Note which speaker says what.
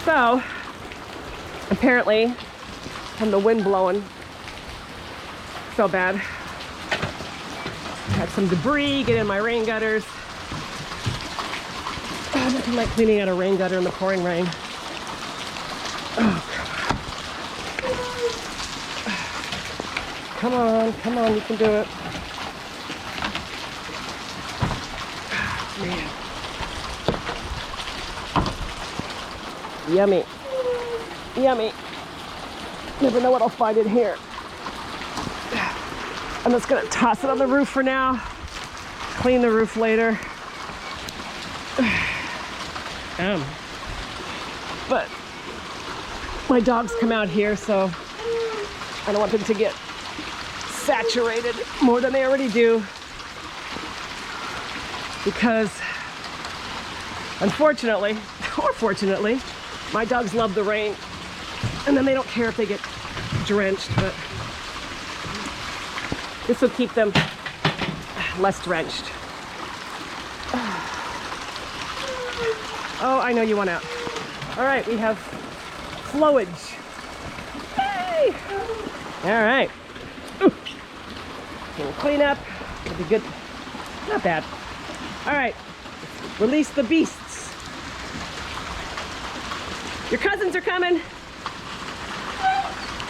Speaker 1: So, apparently, from the wind blowing so bad, had some debris get in my rain gutters. Oh, nothing like cleaning out a rain gutter in the pouring rain. Oh, come on, you can do it. Man. Yummy. Yummy. Never know what I'll find in here. I'm just gonna toss it on the roof for now. Clean the roof later. But my dogs come out here, so I don't want them to get saturated more than they already do. Because unfortunately, or fortunately, my dogs love the rain, and then they don't care if they get drenched, but this will keep them less drenched. Oh, I know you want out. All right, we have flowage. Yay! All right. We'll clean up. It'll be good. Not bad. All right. Release the beasts. Your cousins are coming.